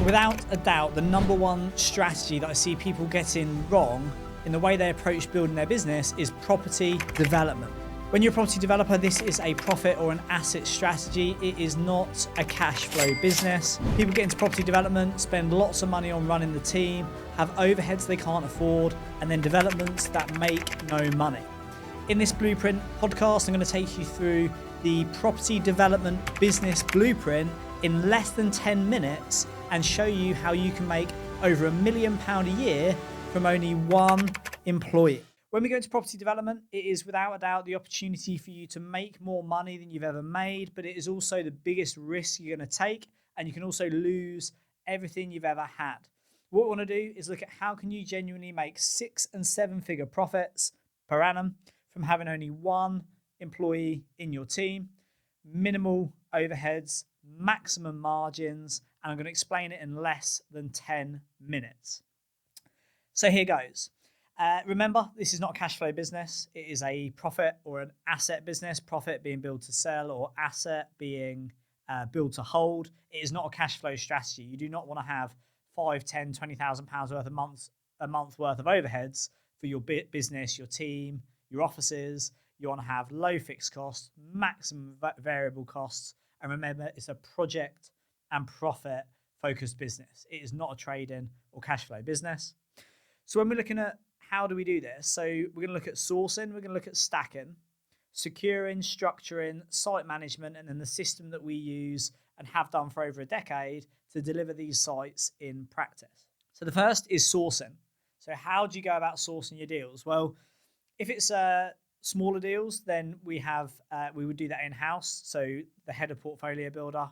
Without a doubt, the number one strategy that I see people getting wrong in the way they approach building their business is property development. When you're a property developer, this is a profit or an asset strategy. It is not a cash flow business. People get into property development, spend lots of money on running the team, have overheads they can't afford, and then developments that make no money. In this Blueprint podcast, I'm going to take you through the property development business blueprint in less than 10 minutes and show you how you can make over £1 million a year from only one employee. When we go into property development, it is without a doubt the opportunity for you to make more money than you've ever made, but it is also the biggest risk you're going to take, and you can also lose everything you've ever had. What we want to do is look at how can you genuinely make 6- and 7-figure profits per annum from having only one employee in your team, minimal overheads, maximum margins, and I'm going to explain it in less than 10 minutes. So here goes. Remember, this is not a cash flow business. It is a profit or an asset business, profit being build to sell or asset being build to hold. It is not a cash flow strategy. You do not want to have 5, 10, 20,000 pounds worth a month worth of overheads for your business, your team, your offices. You want to have low fixed costs, maximum variable costs. And remember, it's a project and profit focused business. It is not a trading or cash flow business. So when we're looking at how do we do this? So we're going to look at sourcing, we're going to look at stacking, securing, structuring, site management, and then the system that we use and have done for over a decade to deliver these sites in practice. So the first is sourcing. So how do you go about sourcing your deals? Well, if it's smaller deals, then we would do that in-house. So the head of portfolio builder,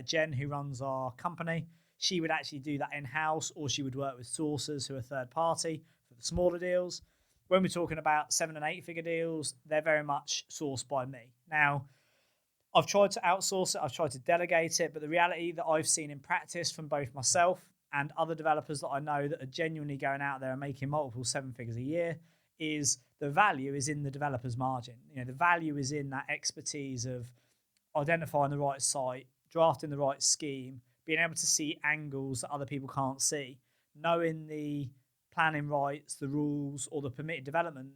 Jen, who runs our company, she would actually do that in-house, or she would work with sourcers who are third party for the smaller deals. When we're talking about 7- and 8-figure deals, they're very much sourced by me. Now, I've tried to outsource it, I've tried to delegate it, but the reality that I've seen in practice from both myself and other developers that I know that are genuinely going out there and making multiple 7 figures a year is the value is in the developer's margin. You know, the value is in that expertise of identifying the right site, drafting the right scheme, being able to see angles that other people can't see, knowing the planning rights, the rules, or the permitted development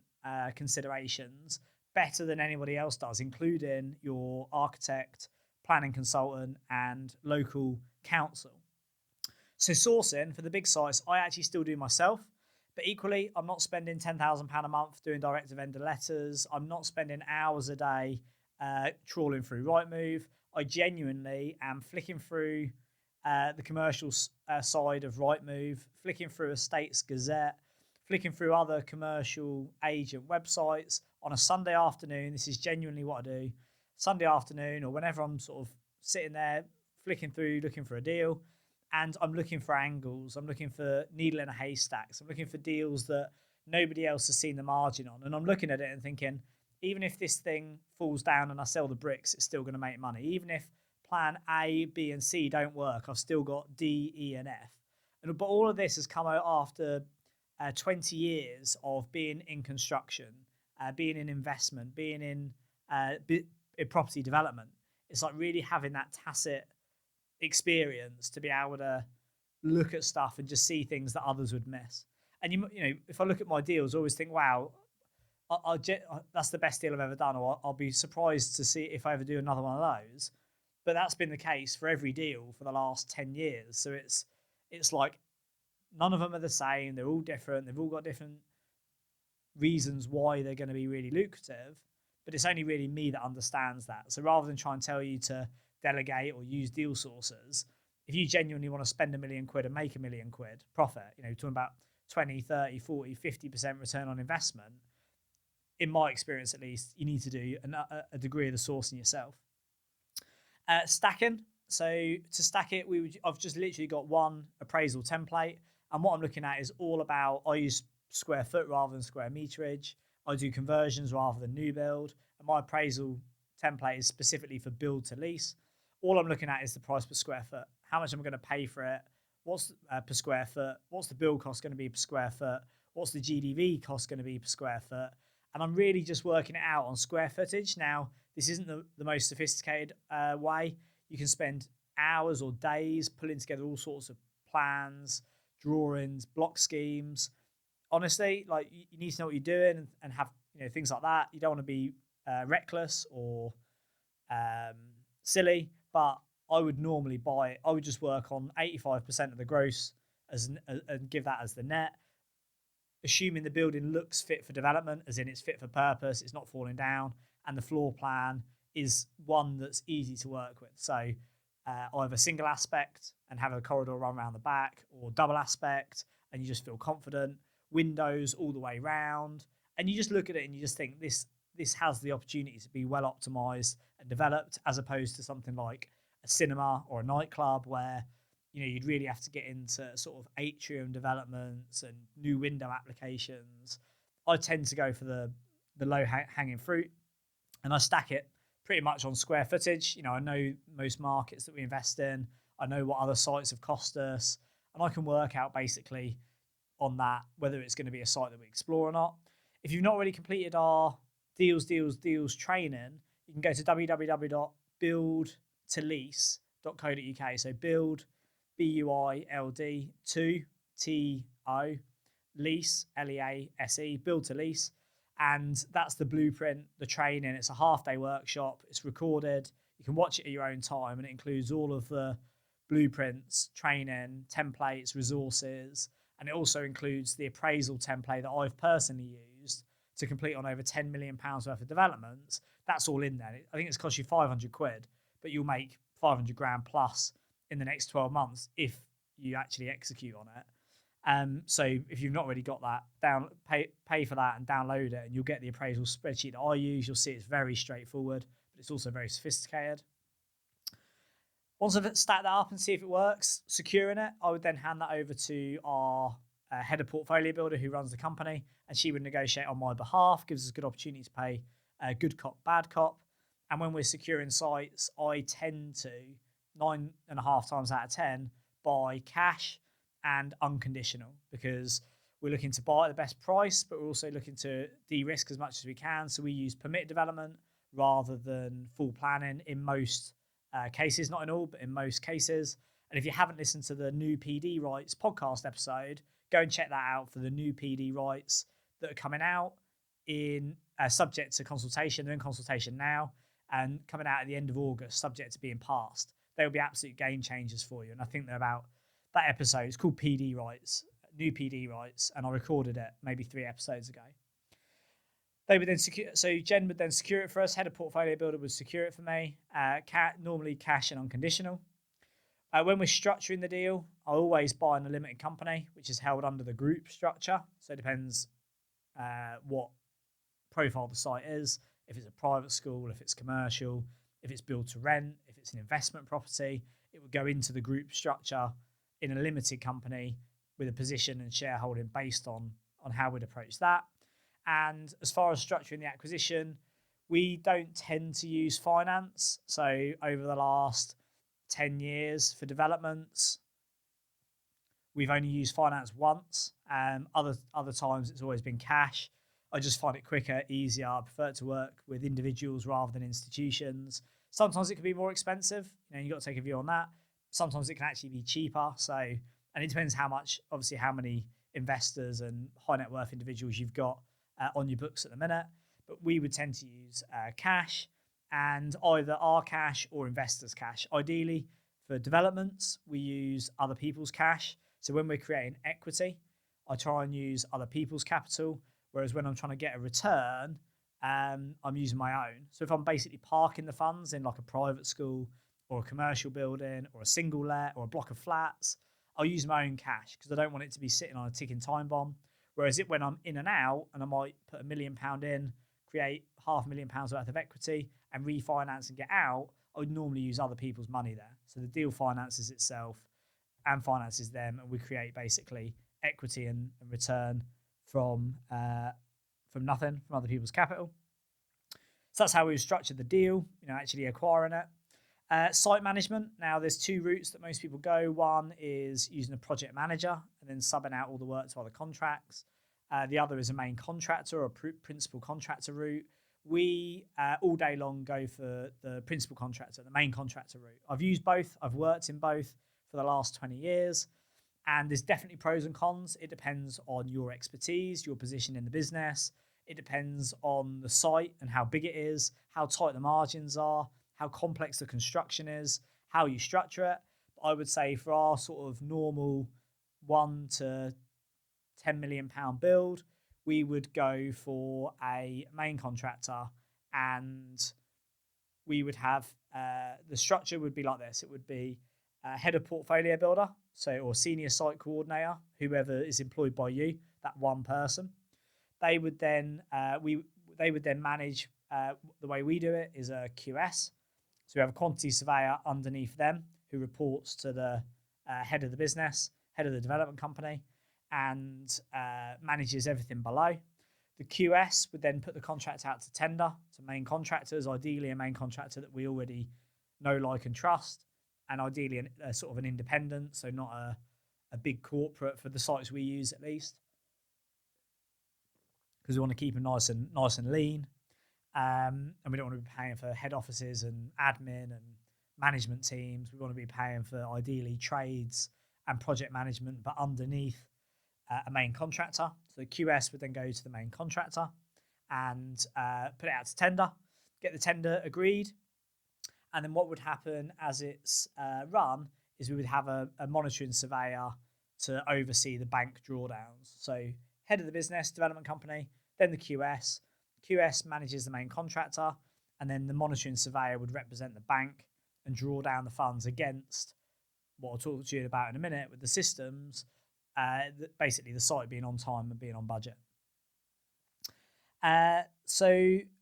considerations better than anybody else does, including your architect, planning consultant, and local council. So sourcing for the big sites, I actually still do myself, but equally, I'm not spending £10,000 a month doing direct to vendor letters. I'm not spending hours a day trawling through Rightmove. I genuinely am flicking through the commercial side of Rightmove, flicking through Estates Gazette, flicking through other commercial agent websites on a Sunday afternoon. This is genuinely what I do. Sunday afternoon, or whenever I'm sort of sitting there flicking through, looking for a deal, and I'm looking for angles. I'm looking for needle in a haystack. I'm looking for deals that nobody else has seen the margin on. And I'm looking at it and thinking, even if this thing falls down and I sell the bricks, it's still going to make money. Even if plan A, B, and C don't work, I've still got D, E, and F. But all of this has come out after 20 years of being in construction, being in investment, being in property development. It's like really having that tacit experience to be able to look at stuff and just see things that others would miss. And you know, if I look at my deals, I always think, wow, that's the best deal I've ever done, or I'll be surprised to see if I ever do another one of those. But that's been the case for every deal for the last 10 years. So it's like none of them are the same. They're all different. They've all got different reasons why they're going to be really lucrative. But it's only really me that understands that. So rather than try and tell you to delegate or use deal sources, if you genuinely want to spend £1 million and make £1 million profit, you know, talking about 20, 30, 40, 50% return on investment, in my experience at least, you need to do a degree of the sourcing yourself. Stacking. So to stack it, I've just literally got one appraisal template, and what I'm looking at is all about, I use square foot rather than square meterage. I do conversions rather than new build, and my appraisal template is specifically for build to lease. All I'm looking at is the price per square foot. How much am I going to pay for it? What's per square foot? What's the build cost going to be per square foot? What's the GDV cost going to be per square foot? And I'm really just working it out on square footage. Now, this isn't the most sophisticated way. You can spend hours or days pulling together all sorts of plans, drawings, block schemes. Honestly, like you need to know what you're doing and have things like that. You don't want to be reckless or um, silly, but I would normally buy it. I would just work on 85% of the gross and give that as the net, assuming the building looks fit for development, as in it's fit for purpose, it's not falling down, and the floor plan is one that's easy to work with. So either single aspect and have a corridor run around the back, or double aspect and you just feel confident, windows all the way round, and you just look at it and you just think this has the opportunity to be well optimized and developed, as opposed to something like a cinema or a nightclub where you'd really have to get into sort of atrium developments and new window applications. I tend to go for the low hanging fruit, and I stack it pretty much on square footage. I know most markets that we invest in. I know what other sites have cost us, and I can work out basically on that whether it's going to be a site that we explore or not. If you've not already completed our deals training, you can go to www.buildtolease.co.uk. So build, BUILD 2 TO lease, LEASE, build to lease. And that's the blueprint, the training. It's a half-day workshop. It's recorded. You can watch it at your own time, and it includes all of the blueprints, training, templates, resources, and it also includes the appraisal template that I've personally used to complete on over £10 million worth of developments. That's all in there. I think it's cost you 500 quid, but you'll make 500 grand plus in the next 12 months if you actually execute on it. So if you've not already got that, pay for that and download it, and you'll get the appraisal spreadsheet that I use. You'll see it's very straightforward, but it's also very sophisticated. Once I've stacked that up and see if it works, securing it, I would then hand that over to our head of portfolio builder who runs the company, and she would negotiate on my behalf, gives us a good opportunity to pay good cop, bad cop. And when we're securing sites, I tend to 9.5 times out of 10 buy cash and unconditional, because we're looking to buy at the best price, but we're also looking to de-risk as much as we can. So we use permitted development rather than full planning in most cases, not in all, but in most cases. And if you haven't listened to the new PD rights podcast episode, go and check that out for the new PD rights that are coming out in subject to consultation. They're in consultation now and coming out at the end of August, subject to being passed. They'll be absolute game changers for you. And I think they're about that episode. It's called PD rights, new PD rights, and I recorded it maybe 3 episodes ago. They would then secure. So Jen would then secure it for us. Head of portfolio builder would secure it for me. Normally cash and unconditional. When we're structuring the deal, I always buy in a limited company, which is held under the group structure. So it depends what profile the site is. If it's a private school, if it's commercial, if it's built to rent, if it's an investment property, it would go into the group structure in a limited company with a position and shareholding based on how we'd approach that. And as far as structuring the acquisition, we don't tend to use finance. So over the last 10 years for developments, we've only used finance once. Other times it's always been cash. I just find it quicker, easier. I prefer to work with individuals rather than institutions. Sometimes it can be more expensive. You've got to take a view on that. Sometimes it can actually be cheaper. And it depends how many investors and high net worth individuals you've got on your books at the minute. But we would tend to use cash, and either our cash or investors' cash. Ideally, for developments, we use other people's cash. So when we're creating equity, I try and use other people's capital. Whereas when I'm trying to get a return, I'm using my own. So if I'm basically parking the funds in like a private school or a commercial building or a single let or a block of flats, I'll use my own cash because I don't want it to be sitting on a ticking time bomb. Whereas when I'm in and out and I might put £1 million in, create £500,000 worth of equity and refinance and get out, I would normally use other people's money there. So the deal finances itself and finances them, and we create basically equity and return from nothing, from other people's capital. So that's how we've structured the deal, actually acquiring it. Site management. Now, there's 2 routes that most people go. One is using a project manager and then subbing out all the work to other contracts. The other is a main contractor or principal contractor route. We all day long go for the principal contractor, the main contractor route. I've used both. I've worked in both for the last 20 years. And there's definitely pros and cons. It depends on your expertise, your position in the business. It depends on the site and how big it is, how tight the margins are, how complex the construction is, how you structure it. But I would say for our sort of normal 1 to 10 million pound build, we would go for a main contractor, and we would have the structure would be like this. It would be a head of portfolio builder, or senior site coordinator, whoever is employed by you, that one person. They would then manage. The way we do it is a QS. So we have a quantity surveyor underneath them who reports to the head of the business, head of the development company, and manages everything below. The QS would then put the contract out to tender to main contractors, ideally a main contractor that we already know, like, and trust, and ideally a sort of an independent, so not a big corporate for the sites we use, at least, because we want to keep them nice and lean, and we don't want to be paying for head offices and admin and management teams. We want to be paying for ideally trades and project management, but underneath a main contractor. So the QS would then go to the main contractor and put it out to tender, get the tender agreed. And then what would happen as it's run is we would have a monitoring surveyor to oversee the bank drawdowns. So head of the business, development company, then the QS. QS manages the main contractor, and then the monitoring surveyor would represent the bank and draw down the funds against what I'll talk to you about in a minute with the systems, basically the site being on time and being on budget. And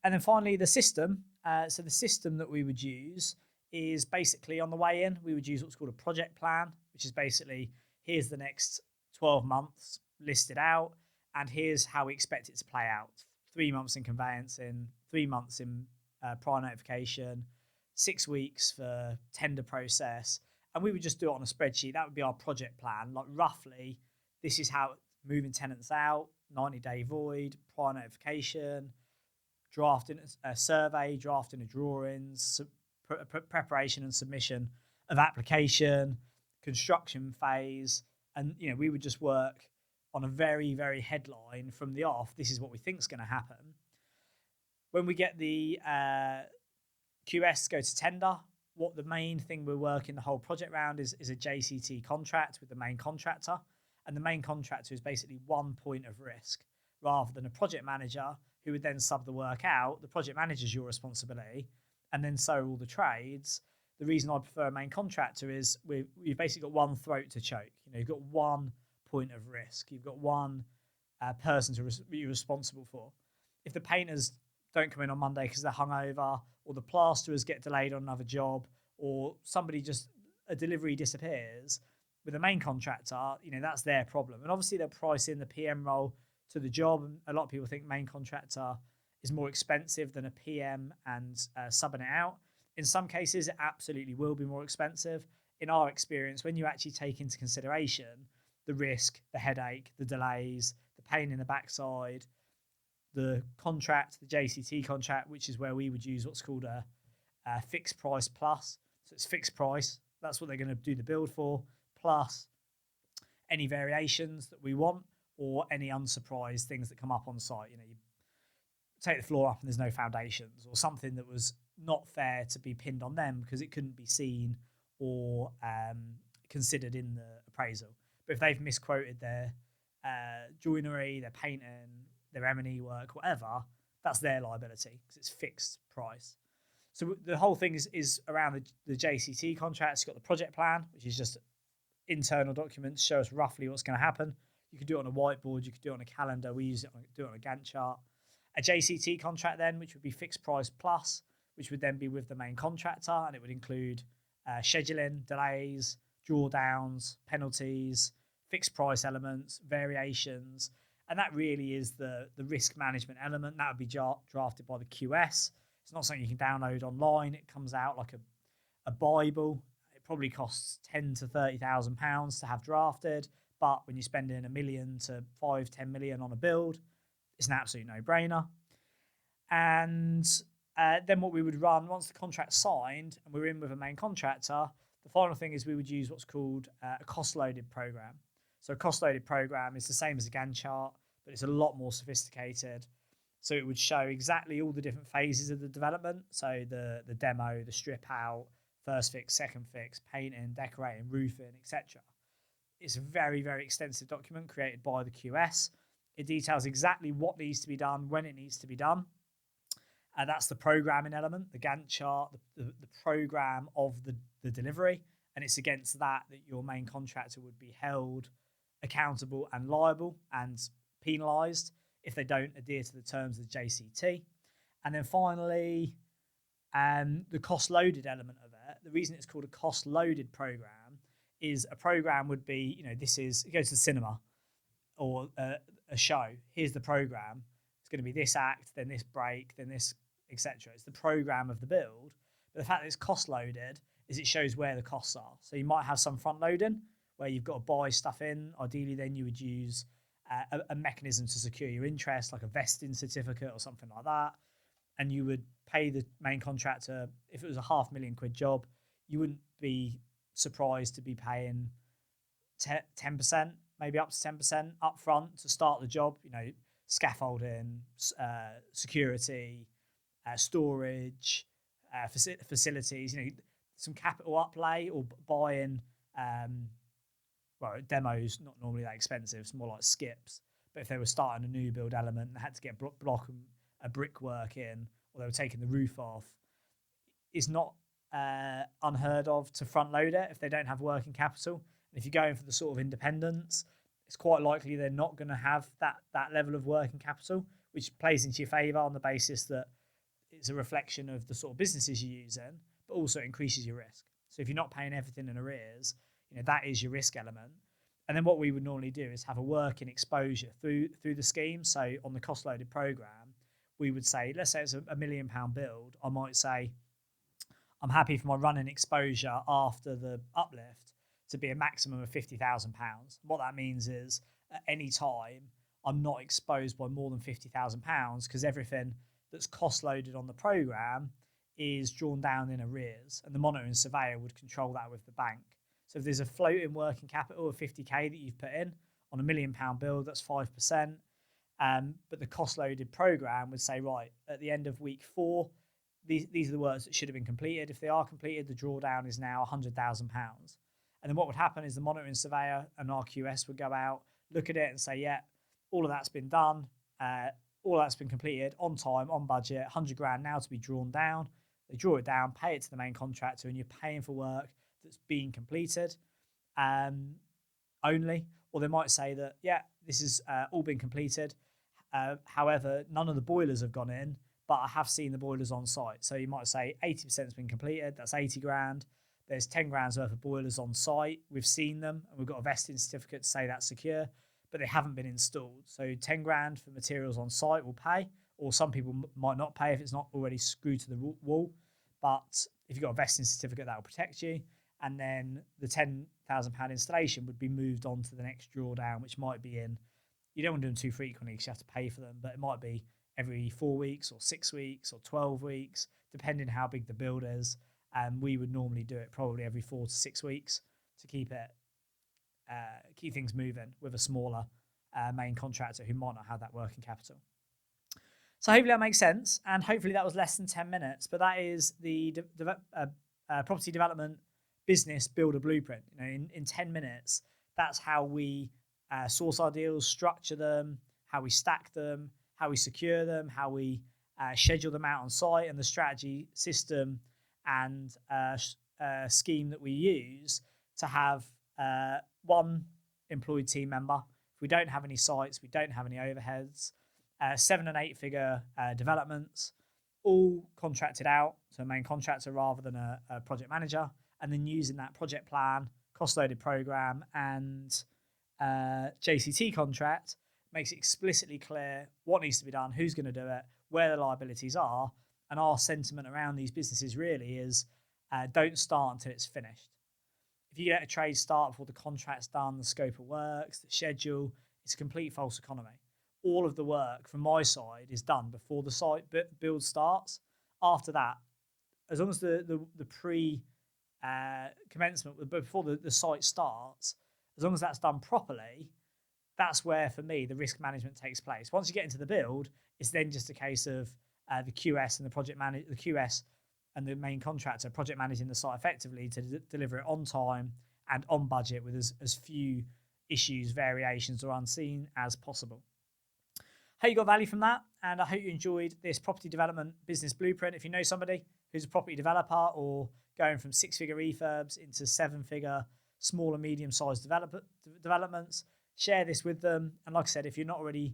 then finally the system. So the system that we would use is basically, on the way in, we would use what's called a project plan, which is basically, here's the next 12 months listed out, and here's how we expect it to play out. 3 months in conveyancing, 3 months in prior notification, 6 weeks for tender process. And we would just do it on a spreadsheet. That would be our project plan. Like, roughly, this is how moving tenants out, 90-day void, prior notification, drafting a survey, drafting a drawings, preparation and submission of application, construction phase. And, we would just work on a very, very headline from the off. This is what we think is going to happen. When we get the QS go to tender, what the main thing we're working the whole project around is a JCT contract with the main contractor. And the main contractor is basically one point of risk rather than a project manager who would then sub the work out. The project manager is your responsibility, and then so are all the trades. The reason I prefer a main contractor is we've basically got one throat to choke. You've got one point of risk. You've got one person to be responsible for. If the painters don't come in on Monday because they're hungover, or the plasterers get delayed on another job, or a delivery disappears, with a main contractor, that's their problem. And obviously they'll price in the PM role to the job. And a lot of people think main contractor is more expensive than a PM and subbing it out. In some cases, it absolutely will be more expensive. In our experience, when you actually take into consideration the risk, the headache, the delays, the pain in the backside, the contract, the JCT contract, which is where we would use what's called a fixed price plus. So it's fixed price. That's what they're going to do the build for, plus any variations that we want or any unsurprised things that come up on site. You take the floor up and there's no foundations, or something that was not fair to be pinned on them because it couldn't be seen or considered in the appraisal. But if they've misquoted their joinery, their painting, their M&E work, whatever, that's their liability because it's fixed price. So the whole thing is around the JCT contracts. You've got the project plan, which is just internal documents, show us roughly what's going to happen. You could do it on a whiteboard, you could do it on a calendar. We do it on a Gantt chart. A JCT contract then, which would be fixed price plus, which would then be with the main contractor, and it would include scheduling, delays, drawdowns, penalties, fixed price elements, variations. And that really is the risk management element. That would be drafted by the QS. It's not something you can download online. It comes out like a Bible. It probably costs £10,000 to £30,000 to have drafted. But when you're spending $1 million to 5-10 million on a build, it's an absolute no-brainer. And then what we would run, once the contract's signed and we're in with a main contractor, the final thing is we would use what's called a cost-loaded program. So a cost-loaded program is the same as a Gantt chart, but it's a lot more sophisticated. So it would show exactly all the different phases of the development. So the demo, the strip out, first fix, second fix, painting, decorating, roofing, etc. It's a very, very extensive document created by the QS. It details exactly what needs to be done, when it needs to be done. And that's the programming element, the Gantt chart, the program of the delivery. And it's against that your main contractor would be held accountable and liable and penalised if they don't adhere to the terms of the JCT. And then finally, the cost loaded element of it. The reason it's called a cost loaded program is a program would be, it goes to the cinema or a show. Here's the program. It's going to be this act, then this break, then this, etc. It's the program of the build. But the fact that it's cost loaded is it shows where the costs are. So you might have some front loading where you've got to buy stuff in. Ideally, then you would use a mechanism to secure your interest, like a vesting certificate or something like that. And you would pay the main contractor. If it was a £500,000 job, you wouldn't be surprised to be paying 10%, maybe up to 10% up front to start the job. Scaffolding, security, storage, facilities. Some capital outlay or buying. Demos not normally that expensive. It's more like skips. But if they were starting a new build element and had to get block and a brickwork in, or they were taking the roof off, is not unheard of to front load it if they don't have working capital. And if you're going for the sort of independence, it's quite likely they're not going to have that level of working capital, which plays into your favour on the basis that it's a reflection of the sort of businesses you're using, but also increases your risk. So if you're not paying everything in arrears, that is your risk element. And then what we would normally do is have a working exposure through the scheme. So on the cost loaded program, we would say, let's say it's a £1 million build. I might say, I'm happy for my running exposure after the uplift to be a maximum of £50,000. What that means is at any time, I'm not exposed by more than £50,000 because everything that's cost loaded on the program is drawn down in arrears, and the monitoring surveyor would control that with the bank. So if there's a floating working capital of 50k that you've put in on a £1 million build, that's 5%. But the cost loaded program would say, right, at the end of week 4, these are the works that should have been completed. If they are completed, the drawdown is now £100,000. And then what would happen is the monitoring surveyor and RQS would go out, look at it and say, yeah, all of that's been done. All that's been completed on time, on budget, 100 grand now to be drawn down. They draw it down, pay it to the main contractor, and you're paying for work that's being completed only. Or they might say that, yeah, this has all been completed. However, none of the boilers have gone in, but I have seen the boilers on site. So you might say 80% has been completed. That's 80 grand. There's 10 grand's worth of boilers on site. We've seen them and we've got a vesting certificate to say that's secure, but they haven't been installed. So 10 grand for materials on site will pay, or some people might not pay if it's not already screwed to the wall. But if you've got a vesting certificate, that will protect you. And then the £10,000 installation would be moved on to the next drawdown, which might be in, you don't want to do them too frequently because you have to pay for them, but it might be every 4 weeks or 6 weeks or 12 weeks, depending how big the build is. And we would normally do it probably every 4 to 6 weeks to keep things moving with a smaller main contractor who might not have that working capital. So hopefully that makes sense, and hopefully that was less than 10 minutes. But that is the property development business builder blueprint. In 10 minutes, that's how we source our deals, structure them, how we stack them, how we secure them, how we schedule them out on site, and the strategy, system, and scheme that we use to have one employed team member. If we don't have any sites, we don't have any overheads, 7 and 8 figure developments, all contracted out to a main contractor rather than a project manager, and then using that project plan, cost loaded program, and JCT contract makes it explicitly clear what needs to be done, who's going to do it, where the liabilities are. And our sentiment around these businesses really is don't start until it's finished. If you let a trade start before the contract's done, the scope of works, the schedule, it's a complete false economy. All of the work from my side is done before the site build starts. After that, as long as the pre commencement, before the site starts, as long as that's done properly, that's where, for me, the risk management takes place. Once you get into the build, it's then just a case of the QS and the QS and the main contractor project managing the site effectively to deliver it on time and on budget with as few issues, variations, or unseen as possible. Hope you got value from that, and I hope you enjoyed this property development business blueprint. If you know somebody who's a property developer or going from 6-figure refurbs into 7-figure small and medium-sized developments, share this with them. And like I said, if you've not already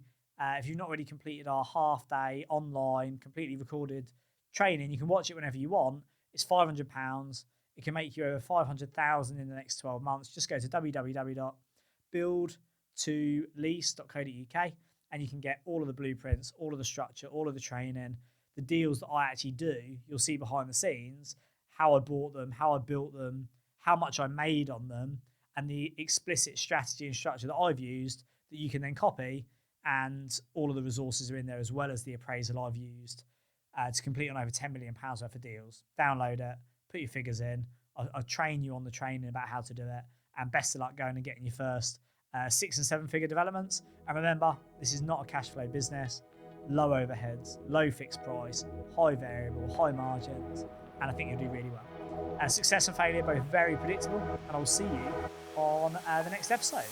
completed our half-day online, completely recorded training, you can watch it whenever you want. It's £500. It can make you over 500,000 in the next 12 months. Just go to www.buildtolease.co.uk and you can get all of the blueprints, all of the structure, all of the training, the deals that I actually do. You'll see behind the scenes how I bought them, how I built them, how much I made on them, and the explicit strategy and structure that I've used that you can then copy. And all of the resources are in there, as well as the appraisal I've used to complete on over £10 million worth of deals. Download it, put your figures in. I'll train you on the training about how to do it. And best of luck going and getting your first 6 and 7-figure developments. And remember, this is not a cash flow business. Low overheads, low fixed price, high variable, high margins, and I think you'll do really well. Success and failure, both very predictable, and I'll see you on the next episode.